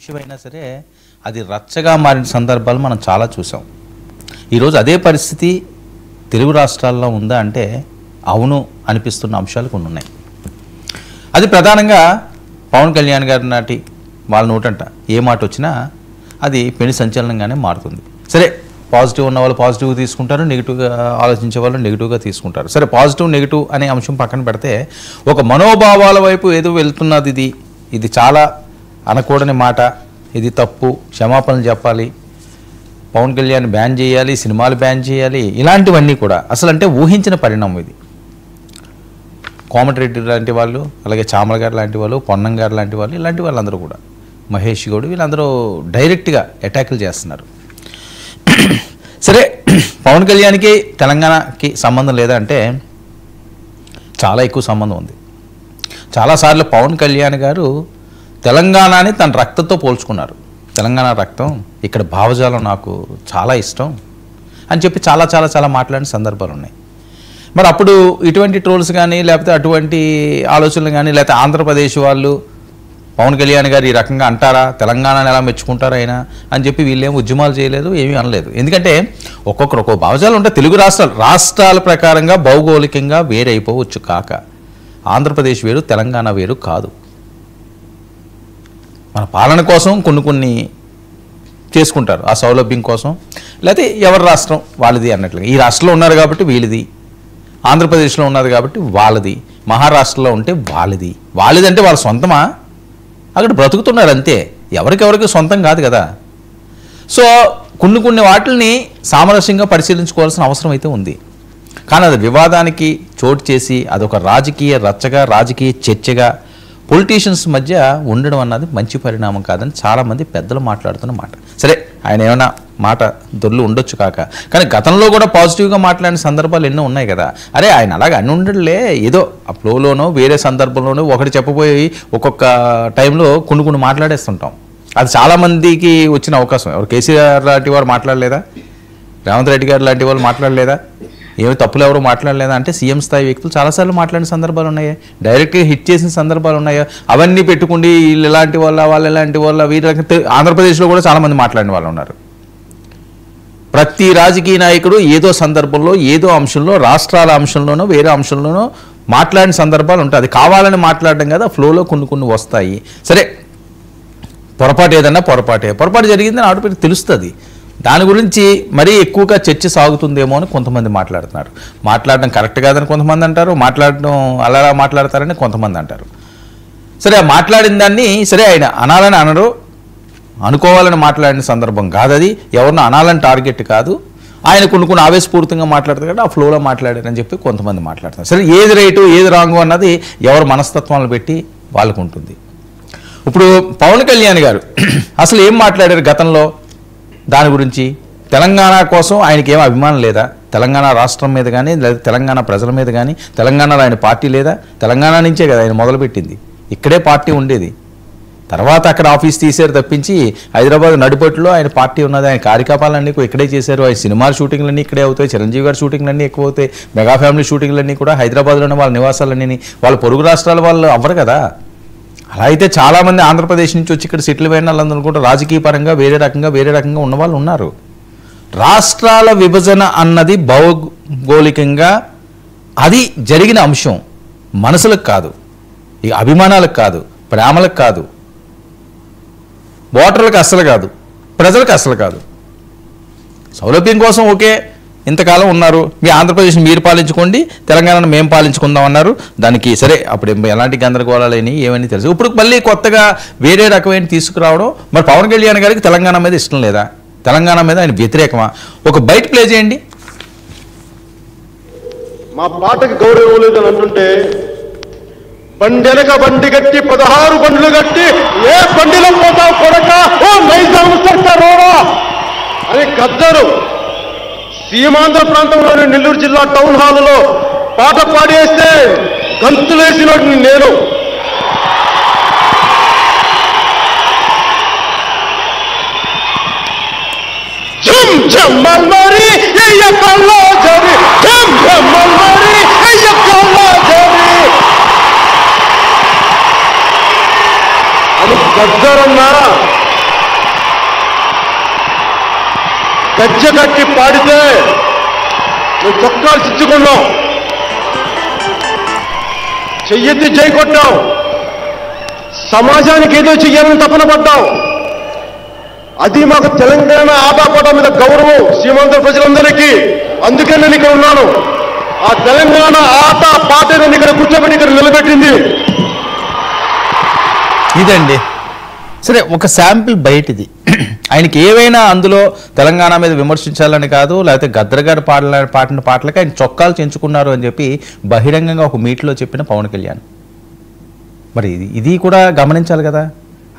విషయమైనా సరే అది రచ్చగా మారిన సందర్భాలు మనం చాలా చూసాం. ఈరోజు అదే పరిస్థితి తెలుగు రాష్ట్రాల్లో ఉందా అంటే అవును అనిపిస్తున్న అంశాలు కొన్ని ఉన్నాయి. అది ప్రధానంగా పవన్ కళ్యాణ్ గారి నాటి వాళ్ళ నోటంట ఏ మాట వచ్చినా అది పెను సంచలనంగానే మారుతుంది. సరే, పాజిటివ్ ఉన్న వాళ్ళు పాజిటివ్గా తీసుకుంటారు, నెగిటివ్గా ఆలోచించే వాళ్ళు నెగిటివ్గా తీసుకుంటారు. సరే, పాజిటివ్ నెగిటివ్ అనే అంశం పక్కన పెడితే ఒక మనోభావాల వైపు ఏదో వెళ్తున్నది. ఇది చాలా అనకూడని మాట, ఇది తప్పు, క్షమాపణలు చెప్పాలి, పవన్ కళ్యాణ్ బ్యాన్ చేయాలి, సినిమాలు బ్యాన్ చేయాలి, ఇలాంటివన్నీ కూడా అసలు అంటే ఊహించిన పరిణామం ఇది. కోమటిరెడ్డి లాంటి వాళ్ళు, అలాగే చామల గారు లాంటి వాళ్ళు, పొన్నం గారు లాంటి వాళ్ళు, ఇలాంటి వాళ్ళందరూ కూడా, మహేష్ గౌడ్, వీళ్ళందరూ డైరెక్ట్గా అటాకులు చేస్తున్నారు. సరే, పవన్ కళ్యాణ్కి తెలంగాణకి సంబంధం లేదా అంటే చాలా ఎక్కువ సంబంధం ఉంది. చాలాసార్లు పవన్ కళ్యాణ్ గారు తెలంగాణని తన రక్తంతో పోల్చుకున్నారు. తెలంగాణ రక్తం, ఇక్కడ భావజాలం నాకు చాలా ఇష్టం అని చెప్పి చాలా చాలా చాలా మాట్లాడిన సందర్భాలు ఉన్నాయి. మరి అప్పుడు ఇటువంటి ట్రోల్స్ కానీ లేకపోతే అటువంటి ఆలోచనలు కానీ లేకపోతే ఆంధ్రప్రదేశ్ వాళ్ళు పవన్ కళ్యాణ్ గారు ఈ రకంగా అంటారా, తెలంగాణను ఎలా మెచ్చుకుంటారా అయినా అని చెప్పి వీళ్ళేం ఉద్యమాలు చేయలేదు, ఏమీ అనలేదు. ఎందుకంటే ఒక్కొక్కరు ఒక్కో భావజాలు ఉంటే తెలుగు రాష్ట్రాల ప్రకారంగా భౌగోళికంగా వేరైపోవచ్చు. కాక ఆంధ్రప్రదేశ్ వేరు, తెలంగాణ వేరు కాదు. మన పాలన కోసం కొన్ని చేసుకుంటారు, ఆ సౌలభ్యం కోసం, లేకపోతే ఎవరి రాష్ట్రం వాళ్ళది అన్నట్లుగా. ఈ రాష్ట్రంలో ఉన్నారు కాబట్టి వీళ్ళది, ఆంధ్రప్రదేశ్లో ఉన్నది కాబట్టి వాళ్ళది, మహారాష్ట్రలో ఉంటే వాళ్ళది. వాళ్ళదంటే వాళ్ళ సొంతమా? అక్కడ బ్రతుకుతున్నారు అంతే, ఎవరికెవరికి సొంతం కాదు కదా. సో కొన్ని వాటిని సామరస్యంగా పరిశీలించుకోవాల్సిన అవసరం అయితే ఉంది. కానీ అది వివాదానికి చోటు చేసి అదొక రాజకీయ రచ్చగా, రాజకీయ చర్చగా పొలిటీషియన్స్ మధ్య ఉండడం అన్నది మంచి పరిణామం కాదని చాలామంది పెద్దలు మాట్లాడుతున్న మాట. సరే, ఆయన ఏమైనా మాట దొర్లు ఉండొచ్చు కాక, కానీ గతంలో కూడా పాజిటివ్గా మాట్లాడిన సందర్భాలు ఎన్నో ఉన్నాయి కదా. అరే, ఆయన అలాగే అని ఉండలే, ఏదో ఆ ఫ్లోలోనో వేరే సందర్భంలోనో ఒకటి చెప్పబోయి ఒక్కొక్క టైంలో కొన్ని మాట్లాడేస్తుంటాం. అది చాలామందికి వచ్చిన అవకాశం. ఎవరు కేసీఆర్ లాంటి వారు మాట్లాడలేదా, రేవంత్ రెడ్డి గారు లాంటి వాళ్ళు మాట్లాడలేదా, ఏమి తప్పులు ఎవరు మాట్లాడలేదా అంటే సీఎం స్థాయి వ్యక్తులు చాలాసార్లు మాట్లాడిన సందర్భాలు ఉన్నాయా, డైరెక్ట్గా హిట్ చేసిన సందర్భాలు ఉన్నాయా. అవన్నీ పెట్టుకుండి వీళ్ళు ఎలాంటి వాళ్ళ, వాళ్ళు ఎలాంటి వాళ్ళ, వీళ్ళకి ఆంధ్రప్రదేశ్లో కూడా చాలామంది మాట్లాడిన వాళ్ళు ఉన్నారు. ప్రతి రాజకీయ నాయకుడు ఏదో సందర్భంలో, ఏదో అంశంలో, రాష్ట్రాల అంశంలోనో వేరే అంశంలోనో మాట్లాడిన సందర్భాలు ఉంటాయి. అది కావాలని మాట్లాడడం కదా, ఫ్లోలో కొన్ని వస్తాయి. సరే, పొరపాటు ఏదన్నా పొరపాటు జరిగిందని ఆటోమేటిక్ తెలుస్తుంది. దాని గురించి మరీ ఎక్కువగా చర్చ సాగుతుందేమో అని కొంతమంది మాట్లాడుతున్నారు. మాట్లాడడం కరెక్ట్ కాదని కొంతమంది అంటారు, మాట్లాడడం అలా మాట్లాడతారని కొంతమంది అంటారు. సరే, ఆ మాట్లాడిన దాన్ని సరే ఆయన అనాలని అనరు, అనుకోవాలని మాట్లాడిన సందర్భం కాదు అది, ఎవరినో అనాలని టార్గెట్ కాదు. ఆయన కొన్ని ఆవేశపూరితంగా మాట్లాడతారు కదా, ఆ ఫ్లోలో మాట్లాడారని చెప్పి కొంతమంది మాట్లాడతారు. సరే, ఏది రైటు ఏది రాంగు అన్నది ఎవరి మనస్తత్వాలను పెట్టి వాళ్ళకు ఉంటుంది. ఇప్పుడు పవన్ కళ్యాణ్ గారు అసలు ఏం మాట్లాడారు గతంలో, దాని గురించి తెలంగాణ కోసం ఆయనకి ఏం అభిమానం లేదా, తెలంగాణ రాష్ట్రం మీద కానీ లేదా తెలంగాణ ప్రజల మీద కానీ, తెలంగాణలో ఆయన పార్టీ లేదా, తెలంగాణ నుంచే కదా ఆయన మొదలుపెట్టింది, ఇక్కడే పార్టీ ఉండేది. తర్వాత అక్కడ ఆఫీస్ తీసారు తప్పించి హైదరాబాద్ నడిపట్లో ఆయన పార్టీ ఉన్నది. ఆయన కార్యకలాపాలన్నీ ఇక్కడే చేశారు. ఆయన సినిమాల షూటింగ్లన్నీ ఇక్కడే అవుతాయి, చిరంజీవి గారి షూటింగ్లన్నీ ఎక్కువ అవుతాయి, మెగా ఫ్యామిలీ షూటింగ్లన్నీ కూడా హైదరాబాద్లోనే వాళ్ళ నివాసాలన్నీ, వాళ్ళ పొరుగు రాష్ట్రాల వాళ్ళు అవ్వరు కదా. అలా అయితే చాలామంది ఆంధ్రప్రదేశ్ నుంచి వచ్చి ఇక్కడ సెటిల్ అయిన వాళ్ళందరూ కూడా రాజకీయ పరంగా వేరే రకంగా ఉన్న వాళ్ళు ఉన్నారు. రాష్ట్రాల విభజన అన్నది భౌగోళికంగా అది జరిగిన అంశం, మనసులకు కాదు, ఇక అభిమానాలకు కాదు, ప్రేమలకు కాదు, ఓటర్లకు అస్సలు కాదు, ప్రజలకు అస్సలు కాదు. సౌలభ్యం కోసం ఓకే, ఇంతకాలం ఉన్నారు, మీ ఆంధ్రప్రదేశ్ని మీరు పాలించుకోండి, తెలంగాణను మేము పాలించుకుందాం అన్నారు. దానికి సరే అప్పుడు ఎలాంటి గందరగోళాలని ఏమని తెలుసు. ఇప్పుడు మళ్ళీ కొత్తగా వేరే రకమైన తీసుకురావడం. మరి పవన్ కళ్యాణ్ గారికి తెలంగాణ మీద ఇష్టం లేదా, తెలంగాణ మీద ఆయన వ్యతిరేకమా? ఒక బయట ప్లే చేయండి. మా పాటకి గౌరవం లేదని అంటుంటే బండెనక బండి గట్టి 16 బండ్లు గట్టి ఏ బండిలో పోతావు కొడక, ఓ నైజాం సర్కారోడా అని గద్దరు సీమాంధ్ర ప్రాంతంలోని నెల్లూరు జిల్లా టౌన్ హాల్లో పాట పాడేస్తే గంతులేసినోడిని నేను. జమ్ జమ్మల్మరి ఎయ్యకల్లో జరి, జమ్ జమ్మల్మరి ఎయ్యకల్లో జరి అని గద్దరన్నారా. గజ్జె కట్టి పాడితే నువ్వు చొక్కాలు చిచ్చుకున్నావు, చెయ్యెత్తి జై కొట్టావు, సమాజానికి ఏదో చెయ్యాలని తపన పడ్డావు. అది మాకు తెలంగాణ ఆటపాట మీద గౌరవం సీమాంధ్ర ప్రజలందరికీ. అందుకే నేను ఇక్కడ ఉన్నాను. ఆ తెలంగాణ ఆట పాట నేను ఇక్కడ కూర్చోబెట్టి ఇక్కడ నిలబెట్టింది ఇదండి. సరే, ఒక శాంపిల్ బయటిది. ఆయనకి ఏవైనా అందులో తెలంగాణ మీద విమర్శించాలని కాదు, లేకపోతే గద్దర్ గారు పాడిన పాటలకి ఆయన చొక్కాలు చెంచుకున్నారు అని చెప్పి బహిరంగంగా ఒక మీట్లో చెప్పిన పవన్ కళ్యాణ్. మరి ఇది కూడా గమనించాలి కదా.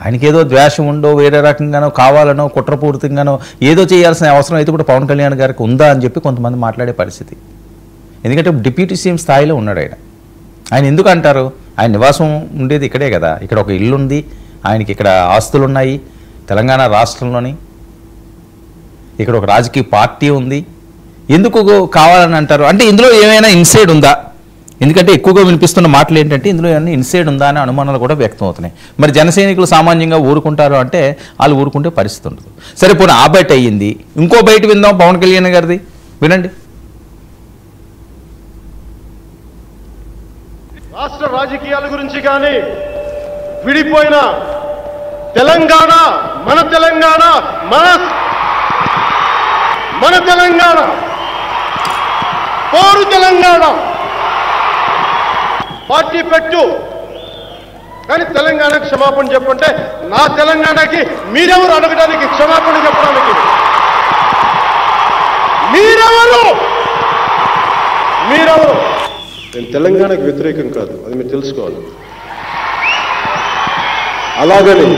ఆయనకి ఏదో ద్వేషం ఉండో, వేరే రకంగానో, కావాలనో, కుట్రపూరితంగానో ఏదో చేయాల్సిన అవసరం అయితే కూడా పవన్ కళ్యాణ్ గారికి ఉందా అని చెప్పి కొంతమంది మాట్లాడే పరిస్థితి. ఎందుకంటే డిప్యూటీ సీఎం స్థాయిలో ఉన్నాడు ఆయన. ఆయన ఎందుకు అంటారు? ఆయన నివాసం ఉండేది ఇక్కడే కదా. ఇక్కడ ఒక ఇల్లు ఉంది, ఆయనకి ఇక్కడ ఆస్తులు ఉన్నాయి తెలంగాణ రాష్ట్రంలోని. ఇక్కడ ఒక రాజకీయ పార్టీ ఉంది. ఎందుకు కావాలని అంటారు అంటే ఇందులో ఏమైనా ఇన్సైడ్ ఉందా? ఎందుకంటే ఎక్కువగా వినిపిస్తున్న మాటలు ఏంటంటే ఇందులో ఏమైనా ఇన్సైడ్ ఉందా అనే అనుమానాలు కూడా వ్యక్తం అవుతున్నాయి. మరి జన సైనికులు సామాన్యంగా ఊరుకుంటారు అంటే వాళ్ళు ఊరుకుంటే పరిస్థితి ఉండదు. సరే, పోనీ ఆ బయట అయ్యింది. ఇంకో బయట విందాం పవన్ కళ్యాణ్ గారిది, వినండి. రాష్ట్ర రాజకీయాల గురించి కానీ, విడిపోయిన తెలంగాణ మన తెలంగాణ మన తెలంగాణ పోరు తెలంగాణ పార్టీ పెట్టు, కానీ తెలంగాణకి క్షమాపణ చెప్పంటే నా తెలంగాణకి మీరెవరు అడగడానికి, క్షమాపణ చెప్పడానికి మీరెవరు? నేను తెలంగాణకు వ్యతిరేకం కాదు, అది మీరు తెలుసుకోవాలి. అలాగని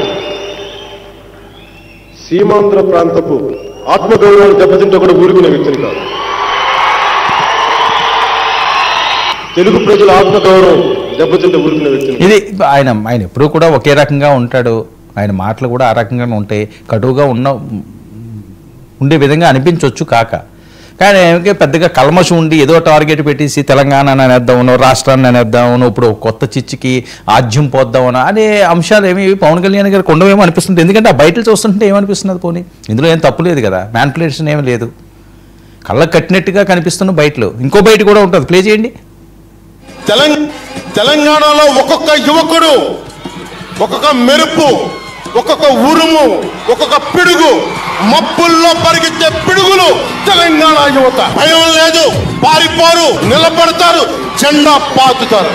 సీమాంధ్ర ప్రాంతపు ఆత్మగౌరవాన్ని దెబ్బతింటే కూడా ఊరుకునే వ్యక్తిని కాదు. తెలుగు ప్రజల ఆత్మగౌరవం దెబ్బతింటే ఊరుకునే వ్యక్తిని. ఇది ఆయన ఎప్పుడూ కూడా ఒకే రకంగా ఉంటాడు. ఆయన మాటలు కూడా ఆ రకంగానే ఉంటాయి. కటువుగా ఉండే విధంగా అనిపించవచ్చు కాక, కానీ పెద్దగా కల్మషం ఉండి ఏదో టార్గెట్ పెట్టేసి తెలంగాణ అనేద్దామనో, రాష్ట్రాన్ని అనేద్దామనో, ఇప్పుడు కొత్త చిచ్చికి ఆజ్యం పోద్దామనో అనే అంశాలు ఏమి పవన్ కళ్యాణ్ గారికి ఉండవేమో అనిపిస్తుంది. ఎందుకంటే ఆ బయటలు చూస్తుంటే ఏమనిపిస్తున్నది? పోనీ ఇందులో ఏం తప్పు లేదు కదా, మ్యానిపులేషన్ ఏమీ లేదు. కళ్ళకు కట్టినట్టుగా కనిపిస్తున్న బయటలు ఇంకో బయట కూడా ఉంటుంది. ప్లే చేయండి. తెలంగాణలో ఒక్కొక్క యువకుడు, ఒక్కొక్క మెరుపు, ఒక్కొక్క ఉరుము, ఒక్కొక్క పిడుగు, మబ్బుల్లో పరిగెత్తే పిడుగులు తెలంగాణ యువత. భయం లేదు, పారిపోరు, నిలబడతారు, జెండా పాతుతారు.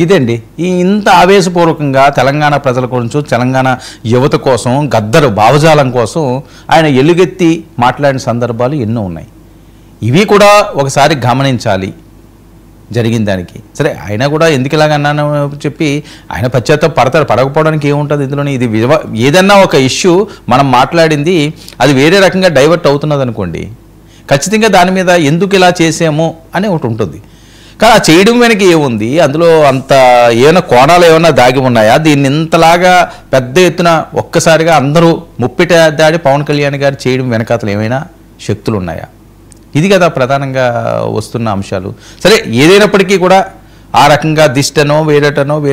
ఇదండి. ఇంత ఆవేశపూర్వకంగా తెలంగాణ ప్రజల గురించి, తెలంగాణ యువత కోసం, గద్దరు భావజాలం కోసం ఆయన ఎలుగెత్తి మాట్లాడిన సందర్భాలు ఎన్నో ఉన్నాయి. ఇవి కూడా ఒకసారి గమనించాలి జరిగిన దానికి. సరే, ఆయన కూడా ఎందుకు ఇలాగన్నాను చెప్పి ఆయన పశ్చాత్తాప పడతారు. పడకపోవడానికి ఏముంటుంది ఇందులోని? ఇది ఏదన్నా ఒక ఇష్యూ మనం మాట్లాడింది అది వేరే రకంగా డైవర్ట్ అవుతున్నది అనుకోండి, ఖచ్చితంగా దాని మీద ఎందుకు ఇలా చేసాము అని ఒకటి ఉంటుంది. కానీ ఆ చేయడం వెనక ఏముంది? అందులో అంత ఏమైనా కోణాలు ఏమైనా దాగి ఉన్నాయా? దీన్ని ఇంతలాగా పెద్ద ఎత్తున ఒక్కసారిగా అందరూ ముప్పిట దాడి పవన్ కళ్యాణ్ గారు చేయడం వెనకాతలు ఏమైనా శక్తులు ఉన్నాయా? ఇది కదా ప్రధానంగా వస్తున్న అంశాలు. సరే, ఏదైనప్పటికీ కూడా ఆ రకంగా దిష్టనో వేరేటనో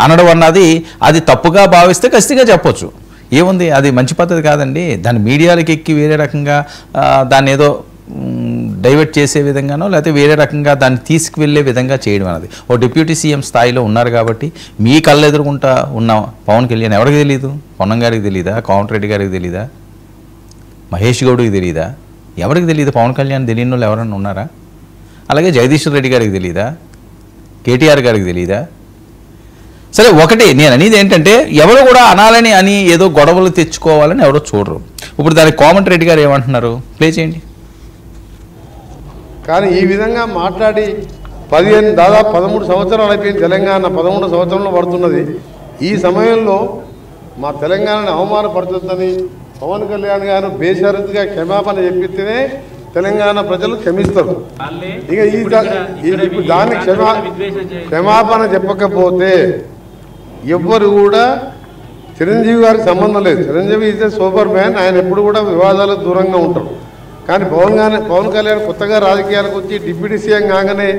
అనడం అన్నది అది తప్పుగా భావిస్తే ఖచ్చితంగా చెప్పొచ్చు. ఏముంది, అది మంచి పద్ధతి కాదండి. దాని మీడియాలకు ఎక్కి వేరే రకంగా దాన్ని ఏదో డైవర్ట్ చేసే విధంగానో లేకపోతే వేరే రకంగా దాన్ని తీసుకువెళ్ళే విధంగా చేయడం అన్నది. ఓ డిప్యూటీ సీఎం స్థాయిలో ఉన్నారు కాబట్టి మీ కళ్ళు ఎదురుకుంటా ఉన్న పవన్ కళ్యాణ్ ఎవరికి తెలియదు? పొన్నం గారికి తెలియదా? కోమటిరెడ్డి గారికి తెలియదా? మహేష్ గౌడ్కి తెలియదా? ఎవరికి తెలియదు? పవన్ కళ్యాణ్ తెలియని వాళ్ళు ఎవరన్నా ఉన్నారా? అలాగే జగదీశ్వర్ రెడ్డి గారికి తెలియదా? కేటీఆర్ గారికి తెలియదా? సరే, ఒకటి నేను అనేది ఏంటంటే ఎవరు కూడా అనాలని అని ఏదో గొడవలు తెచ్చుకోవాలని ఎవరో చూడరు. ఇప్పుడు దానికి కోమటిరెడ్డి గారు ఏమంటున్నారు? ప్లే చేయండి. కానీ ఈ విధంగా మాట్లాడి దాదాపు 13 సంవత్సరాలు అయిపోయింది. తెలంగాణ 13 సంవత్సరంలో పడుతున్నది. ఈ సమయంలో మా తెలంగాణని అవమానపడుతుందని పవన్ కళ్యాణ్ గారు బేషరతుగా క్షమాపణ చెప్పితేనే తెలంగాణ ప్రజలు క్షమిస్తారు. ఇక ఇప్పుడు దాన్ని క్షమాపణ చెప్పకపోతే ఎవ్వరు కూడా చిరంజీవి గారికి సంబంధం లేదు. Chiranjeevi is a super man. ఆయన ఎప్పుడు కూడా వివాదాలకు దూరంగా ఉంటారు. కానీ పవన్ కళ్యాణ్ కొత్తగా రాజకీయాలకు వచ్చి డిప్యూటీ సీఎం కాగానే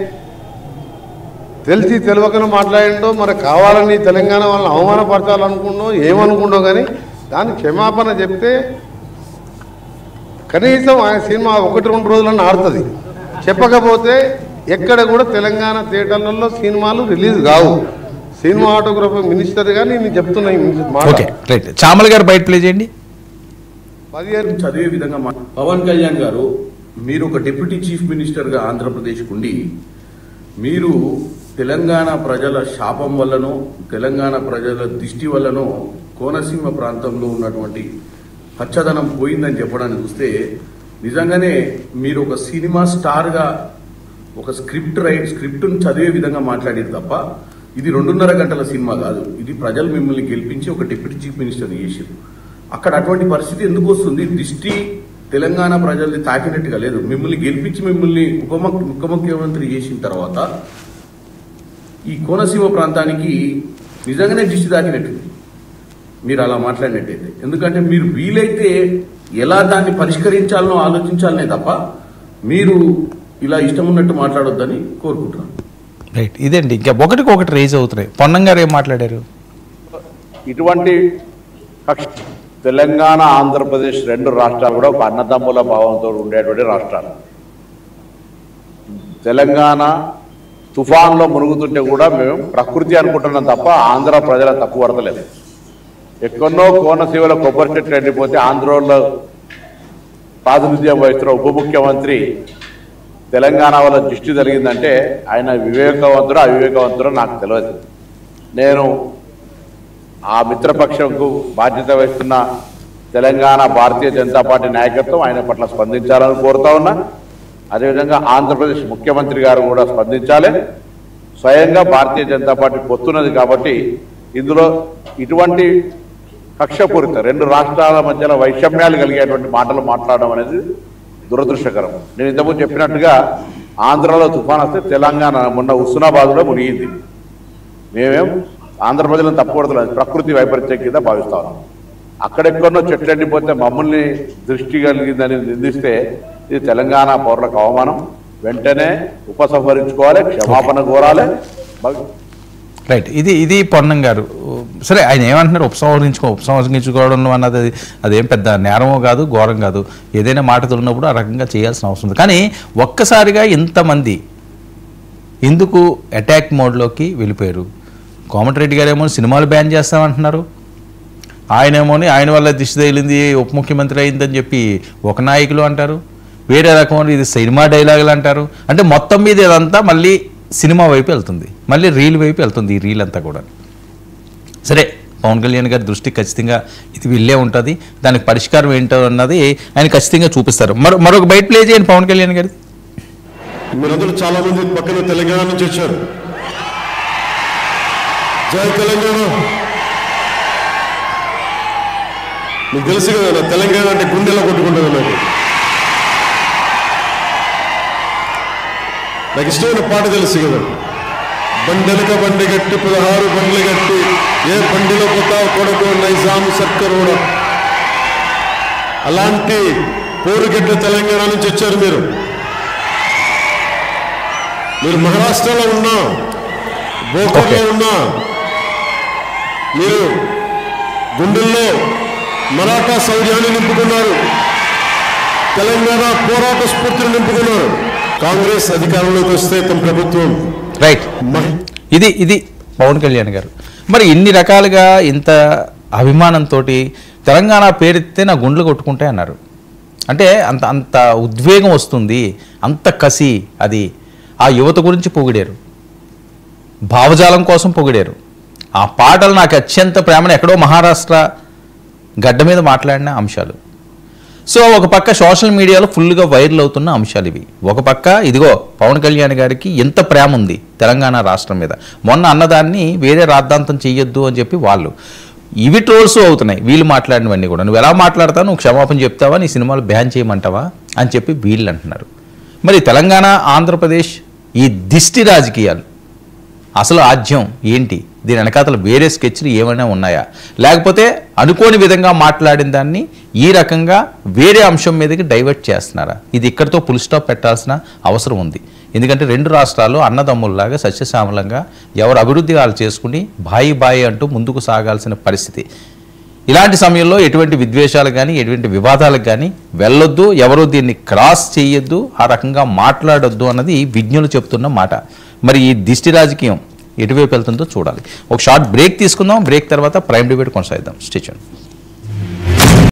తెలిసి తెలియకుండా మాట్లాడిండో, మరి కావాలని తెలంగాణ వాళ్ళని అవమానపరచాలనుకున్నాం ఏమనుకుండో, కానీ దాన్ని క్షమాపణ చెప్తే కనీసం ఆయన సినిమా 1-2 రోజులన్నా ఆడుతుంది. చెప్పకపోతే ఎక్కడ కూడా తెలంగాణ థియేటర్లలో సినిమాలు రిలీజ్ కావు. సినిమాటోగ్రఫీ మినిస్టర్ గా నేను చెప్తున్నా ఈ మాట. Okay right. చామల గారు బయట ప్లే చేయండి. 17 చదివే విధంగా పవన్ కళ్యాణ్ గారు, మీరు ఒక డిప్యూటీ చీఫ్ మినిస్టర్గా ఆంధ్రప్రదేశ్కు ఉండి మీరు తెలంగాణ ప్రజల శాపం వల్లనో తెలంగాణ ప్రజల దిష్టి వల్లనో కోనసీమ ప్రాంతంలో ఉన్నటువంటి పచ్చదనం పోయిందని చెప్పడానికి చూస్తే నిజంగానే మీరు ఒక సినిమా స్టార్గా ఒక స్క్రిప్ట్ను చదివే విధంగా మాట్లాడేది తప్ప ఇది 2.5 గంటల సినిమా కాదు. ఇది ప్రజలు మిమ్మల్ని గెలిపించి ఒక డిప్యూటీ చీఫ్ మినిస్టర్ చేశారు. అక్కడ అటువంటి పరిస్థితి ఎందుకు వస్తుంది? దిష్టి తెలంగాణ ప్రజల్ని తాకినట్టుగా లేదు. మిమ్మల్ని గెలిపించి మిమ్మల్ని ఉప ముఖ్యమంత్రి చేసిన తర్వాత ఈ కోనసీమ ప్రాంతానికి నిజంగానే దిష్టి తాకినట్టుంది మీరు అలా మాట్లాడినట్టయితే. ఎందుకంటే మీరు వీలైతే ఎలా దాన్ని పరిష్కరించాలనో ఆలోచించాలనే తప్ప మీరు ఇలా ఇష్టం ఉన్నట్టు మాట్లాడొద్దని కోరుకుంటున్నాను. రైట్. ఇదండి, ఇంకా ఒకటికొకటి రేజ్ అవుతున్నాయి. పొన్నం గారు ఏం మాట్లాడారు? ఇటువంటి తెలంగాణ ఆంధ్రప్రదేశ్ 2 రాష్ట్రాలు కూడా ఒక అన్నదమ్ముల భావంతో ఉండేటువంటి రాష్ట్రాలు. తెలంగాణ తుఫాన్లో మునుగుతుంటే కూడా మేము ప్రకృతి అనుకుంటున్నాం తప్ప ఆంధ్ర ప్రజల తప్పు పడతలేదు. ఎక్కడో కోనసీమలో కొబ్బరి చెట్లు ఎండిపోతే ఆంధ్రలో ప్రాతినిధ్యం వహిస్తున్న ఉప ముఖ్యమంత్రి తెలంగాణ వల్ల దృష్టి జరిగిందంటే ఆయన వివేకవంతుడు అవివేకవంతుడో నాకు తెలియదు. నేను ఆ మిత్రపక్షంకు బాధ్యత వహిస్తున్న తెలంగాణ భారతీయ జనతా పార్టీ నాయకత్వం ఆయన పట్ల స్పందించాలని కోరుతా ఉన్నా. అదేవిధంగా ఆంధ్రప్రదేశ్ ముఖ్యమంత్రి గారు కూడా స్పందించాలి. స్వయంగా భారతీయ జనతా పార్టీ పొత్తున్నది కాబట్టి ఇందులో ఇటువంటి కక్షపూరిత 2 రాష్ట్రాల మధ్యలో వైషమ్యాలు కలిగేటువంటి మాటలు మాట్లాడడం అనేది దురదృష్టకరం. నేను ఇంతకుముందు చెప్పినట్టుగా ఆంధ్రాలో తుఫాన్ వస్తే తెలంగాణ మొన్న హుస్నాబాద్లో మునిగింది. మేమేం ఆంధ్రప్రదేశ్లో తప్పకూడదు, ప్రకృతి వైపరీత్యం కింద భావిస్తా ఉన్నాం. అక్కడెక్కడో చెట్లు ఎండిపోతే మమ్మల్ని దృష్టి కలిగిందని నిందిస్తే ఇది తెలంగాణ పౌరులకు అవమానం. వెంటనే ఉపసంహరించుకోవాలి, క్షమాపణ కోరాలి. రైట్. ఇది పొన్నం గారు. సరే, ఆయన ఏమంటున్నారు? ఉపసంహరించుకోవడం అన్నది అదేం పెద్ద నేరమో కాదు, ఘోరం కాదు. ఏదైనా మాట తొలినప్పుడు ఆ రకంగా చేయాల్సిన అవసరం ఉంది. కానీ ఒక్కసారిగా ఇంతమంది ఎందుకు అటాక్ మోడ్లోకి వెళ్ళిపోయారు? కోమటిరెడ్డి గారు ఏమో సినిమాలు బ్యాన్ చేస్తామంటున్నారు, ఆయనేమోని ఆయన వల్ల దిష్టి తగిలింది ఉప ముఖ్యమంత్రి అయిందని చెప్పి ఒక నాయకులు అంటారు, వేరే రకమైన ఇది సినిమా డైలాగులు అంటారు. అంటే మొత్తం మీద ఇదంతా మళ్ళీ సినిమా వైపు వెళ్తుంది, మళ్ళీ రీల్ వైపు వెళ్తుంది ఈ రీల్ అంతా కూడా. సరే, పవన్ కళ్యాణ్ గారి దృష్టి ఖచ్చితంగా ఇది వెళ్ళే ఉంటుంది. దానికి పరిష్కారం ఏంటో అన్నది ఆయన ఖచ్చితంగా చూపిస్తారు. మరొక బయట ప్లే చేయండి పవన్ కళ్యాణ్ గారి. మీరందరూ చాలా మంది పక్కన తెలంగాణ నుంచి వచ్చారు. జై తెలంగాణ. మీకు తెలుసు కదా తెలంగాణ అంటే గుండెలో కొట్టుకుంటుంది. నాకు ఇష్టమైన పాట తెలుసు కదా, బండెలక బండి గట్టి 16 బండ్లు గట్టి ఏ బండిలో పోతావు కొడుకు నైజాం సర్కరోడ. అలాంటి పోరుగడ్డ తెలంగాణ నుంచి వచ్చారు మీరు. మీరు మహారాష్ట్రలో ఉన్నా, భోపాల్లో ఉన్నా, మీరు గుండెల్లో మరాఠా శౌర్యాన్ని నింపుకున్నారు, తెలంగాణ పోరాట స్ఫూర్తిని నింపుకున్నారు. కాంగ్రెస్ అధికారంలోకి వస్తే తమ ప్రభుత్వం. రైట్. ఇది పవన్ కళ్యాణ్ గారు. మరి ఇన్ని రకాలుగా ఇంత అభిమానంతో తెలంగాణ పేరెత్తే నా గుండెలు కొట్టుకుంటాయి అన్నారు. అంటే అంత ఉద్వేగం వస్తుంది, అంత కసి. అది ఆ యువత గురించి పొగిడారు, భావజాలం కోసం పొగిడారు. ఆ పాటలు నాకు అత్యంత ప్రేమను ఎక్కడో మహారాష్ట్ర గడ్డ మీద మాట్లాడిన అంశాలు. సో ఒక పక్క సోషల్ మీడియాలో ఫుల్గా వైరల్ అవుతున్న అంశాలు ఇవి. ఒక పక్క ఇదిగో పవన్ కళ్యాణ్ గారికి ఎంత ప్రేమ ఉంది తెలంగాణ రాష్ట్రం మీద, మొన్న అన్నదాన్ని వేరే రాద్ధాంతం చెయ్యొద్దు అని చెప్పి వాళ్ళు. ఇవి ట్రోల్స్ అవుతున్నాయి వీళ్ళు మాట్లాడినవన్నీ కూడా. నువ్వు ఎలా మాట్లాడతావు, నువ్వు క్షమాపణ చెప్తావా, నీ సినిమాలు బ్యాన్ చేయమంటావా అని చెప్పి వీళ్ళు అంటున్నారు. మరి తెలంగాణ ఆంధ్రప్రదేశ్ ఈ దిష్టి రాజకీయాలు అసలు ఆజ్యం ఏంటి? దీని వెనకాతలు వేరే స్కెచ్లు ఏమైనా ఉన్నాయా, లేకపోతే అనుకోని విధంగా మాట్లాడిన దాన్ని ఈ రకంగా వేరే అంశం మీదకి డైవర్ట్ చేస్తున్నారా? ఇది ఇక్కడితో ఫుల్ స్టాప్ పెట్టాల్సిన అవసరం ఉంది. ఎందుకంటే 2 రాష్ట్రాలు అన్నదమ్ముల్లాగా సస్యశ్యామలంగా ఎవరు అభివృద్ధి వాళ్ళు చేసుకుని బాయి అంటూ ముందుకు సాగాల్సిన పరిస్థితి. ఇలాంటి సమయంలో ఎటువంటి విద్వేషాలు కానీ ఎటువంటి వివాదాలకు కానీ వెళ్ళొద్దు, ఎవరూ దీన్ని క్రాస్ చేయొద్దు, ఆ రకంగా మాట్లాడొద్దు అన్నది విజ్ఞులు చెప్తున్న మాట. మరి ఈ దిష్టి రాజకీయం ఎటువైపు వెళ్తుందో చూడాలి. ఒక షార్ట్ బ్రేక్ తీసుకుందాం. బ్రేక్ తర్వాత ప్రైమ్ డిబేట్ కొనసాగిద్దాం. Stay tuned.